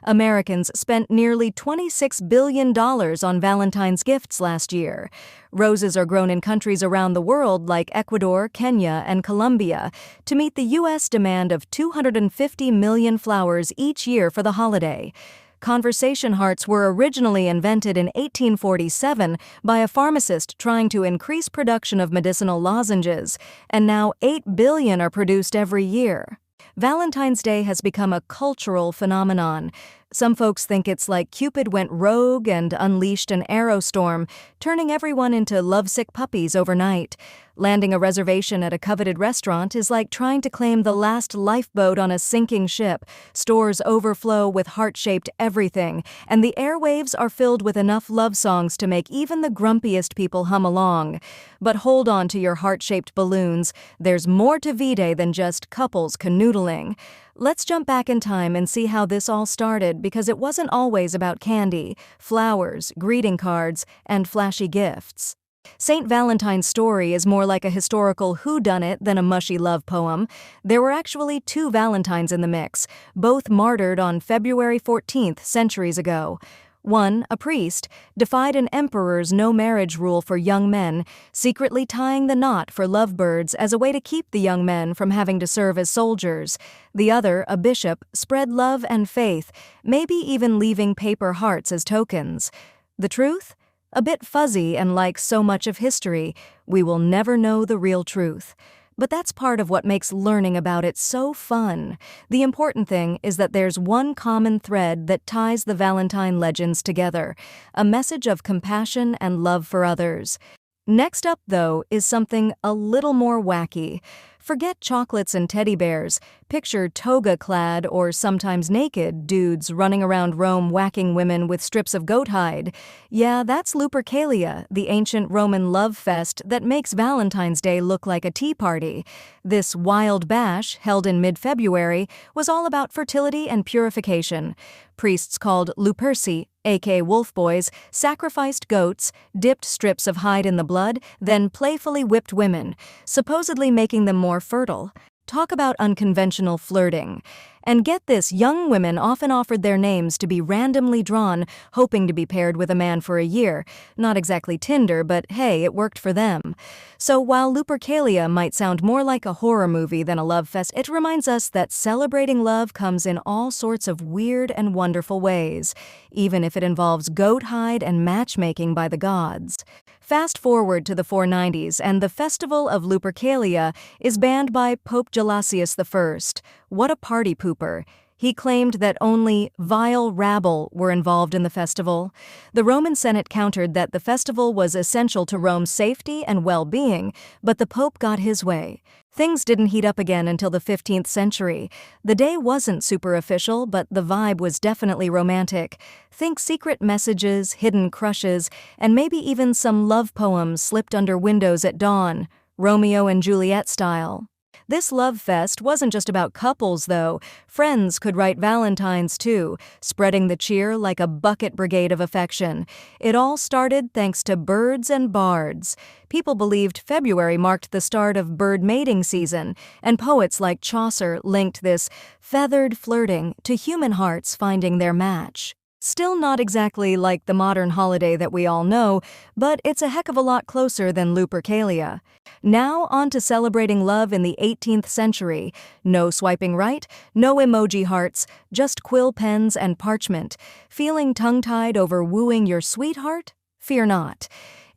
Americans spent nearly $26 billion on Valentine's gifts last year. Roses are grown in countries around the world like Ecuador, Kenya, and Colombia to meet the U.S. demand of 250 million flowers each year for the holiday. Conversation hearts were originally invented in 1847 by a pharmacist trying to increase production of medicinal lozenges, and now 8 billion are produced every year. Valentine's Day has become a cultural phenomenon. Some folks think it's like Cupid went rogue and unleashed an arrow storm, turning everyone into lovesick puppies overnight. Landing a reservation at a coveted restaurant is like trying to claim the last lifeboat on a sinking ship. Stores overflow with heart-shaped everything, and the airwaves are filled with enough love songs to make even the grumpiest people hum along. But hold on to your heart-shaped balloons. There's more to V-Day than just couples canoodling. Let's jump back in time and see how this all started, because it wasn't always about candy, flowers, greeting cards, and flashy gifts. St. Valentine's story is more like a historical whodunit than a mushy love poem. There were actually two Valentines in the mix, both martyred on February 14th centuries ago. One, a priest, defied an emperor's no-marriage rule for young men, secretly tying the knot for lovebirds as a way to keep the young men from having to serve as soldiers. The other, a bishop, spread love and faith, maybe even leaving paper hearts as tokens. The truth? A bit fuzzy, and like so much of history, we will never know the real truth. But that's part of what makes learning about it so fun. The important thing is that there's one common thread that ties the Valentine legends together, a message of compassion and love for others. Next up, though, is something a little more wacky. Forget chocolates and teddy bears. Picture toga-clad or sometimes naked dudes running around Rome whacking women with strips of goat hide. Yeah, that's Lupercalia, the ancient Roman love fest that makes Valentine's Day look like a tea party. This wild bash, held in mid-February, was all about fertility and purification. Priests called Luperci, aka wolf boys, sacrificed goats, dipped strips of hide in the blood, then playfully whipped women, supposedly making them more fertile. Talk about unconventional flirting. And get this, young women often offered their names to be randomly drawn, hoping to be paired with a man for a year. Not exactly Tinder, but hey, it worked for them. So while Lupercalia might sound more like a horror movie than a love fest, it reminds us that celebrating love comes in all sorts of weird and wonderful ways, even if it involves goat hide and matchmaking by the gods. Fast forward to the 490s, and the Festival of Lupercalia is banned by Pope Gelasius I. What a party pooper. He claimed that only vile rabble were involved in the festival. The Roman Senate countered that the festival was essential to Rome's safety and well-being, but the Pope got his way. Things didn't heat up again until the 15th century. The day wasn't super official, but the vibe was definitely romantic. Think secret messages, hidden crushes, and maybe even some love poems slipped under windows at dawn, Romeo and Juliet style. This love fest wasn't just about couples, though. Friends could write Valentines, too, spreading the cheer like a bucket brigade of affection. It all started thanks to birds and bards. People believed February marked the start of bird mating season, and poets like Chaucer linked this feathered flirting to human hearts finding their match. Still not exactly like the modern holiday that we all know, but it's a heck of a lot closer than Lupercalia. Now on to celebrating love in the 18th century. No swiping right, no emoji hearts, just quill pens and parchment. Feeling tongue-tied over wooing your sweetheart? Fear not.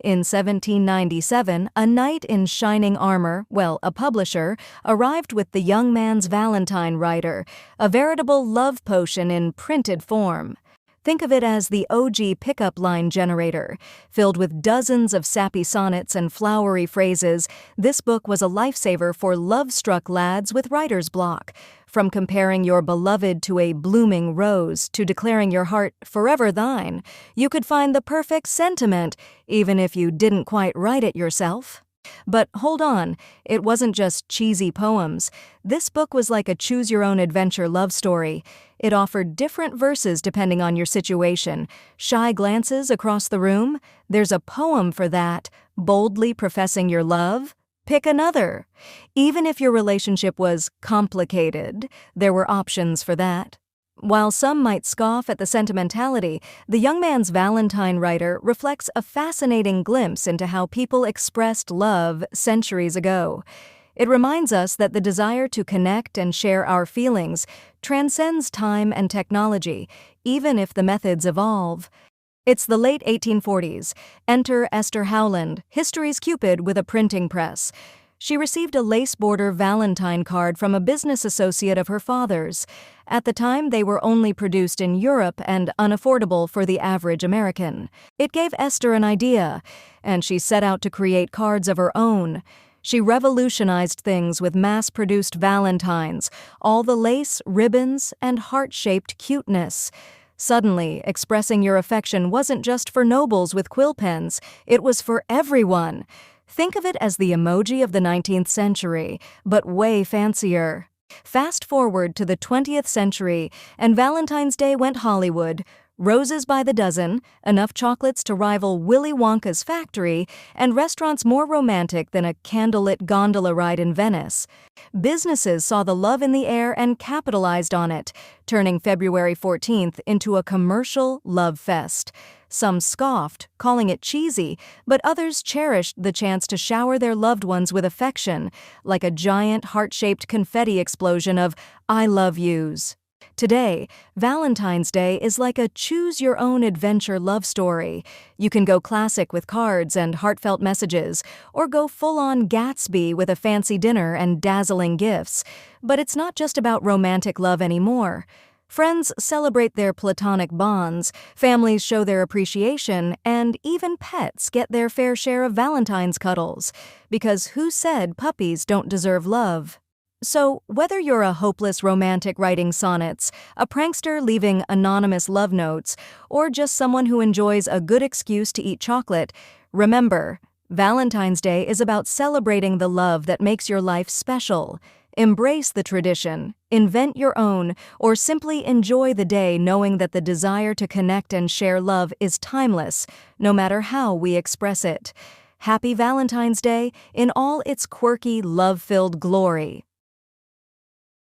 In 1797, a knight in shining armor, a publisher, arrived with the young man's Valentine writer, a veritable love potion in printed form. Think of it as the OG pickup line generator. Filled with dozens of sappy sonnets and flowery phrases, this book was a lifesaver for love-struck lads with writer's block. From comparing your beloved to a blooming rose to declaring your heart forever thine, you could find the perfect sentiment, even if you didn't quite write it yourself. But hold on, it wasn't just cheesy poems. This book was like a choose-your-own-adventure love story. It offered different verses depending on your situation. Shy glances across the room? There's a poem for that. Boldly professing your love? Pick another. Even if your relationship was complicated, there were options for that. While some might scoff at the sentimentality, the young man's Valentine writer reflects a fascinating glimpse into how people expressed love centuries ago. It reminds us that the desire to connect and share our feelings transcends time and technology, even if the methods evolve. It's the late 1840s. Enter Esther Howland, history's Cupid with a printing press. She received a lace-border Valentine card from a business associate of her father's. At the time, they were only produced in Europe and unaffordable for the average American. It gave Esther an idea, and she set out to create cards of her own. She revolutionized things with mass-produced Valentines, all the lace, ribbons, and heart-shaped cuteness. Suddenly, expressing your affection wasn't just for nobles with quill pens, it was for everyone. Think of it as the emoji of the 19th century, but way fancier. Fast forward to the 20th century, and Valentine's Day went Hollywood. Roses by the dozen, enough chocolates to rival Willy Wonka's factory, and restaurants more romantic than a candlelit gondola ride in Venice. Businesses saw the love in the air and capitalized on it, turning February 14th into a commercial love fest. Some scoffed, calling it cheesy, but others cherished the chance to shower their loved ones with affection, like a giant heart-shaped confetti explosion of "I love yous." Today, Valentine's Day is like a choose-your-own-adventure love story. You can go classic with cards and heartfelt messages, or go full-on Gatsby with a fancy dinner and dazzling gifts. But it's not just about romantic love anymore. Friends celebrate their platonic bonds, families show their appreciation, and even pets get their fair share of Valentine's cuddles. Because who said puppies don't deserve love? So, whether you're a hopeless romantic writing sonnets, a prankster leaving anonymous love notes, or just someone who enjoys a good excuse to eat chocolate, remember, Valentine's Day is about celebrating the love that makes your life special. Embrace the tradition, invent your own, or simply enjoy the day knowing that the desire to connect and share love is timeless, no matter how we express it. Happy Valentine's Day in all its quirky, love-filled glory.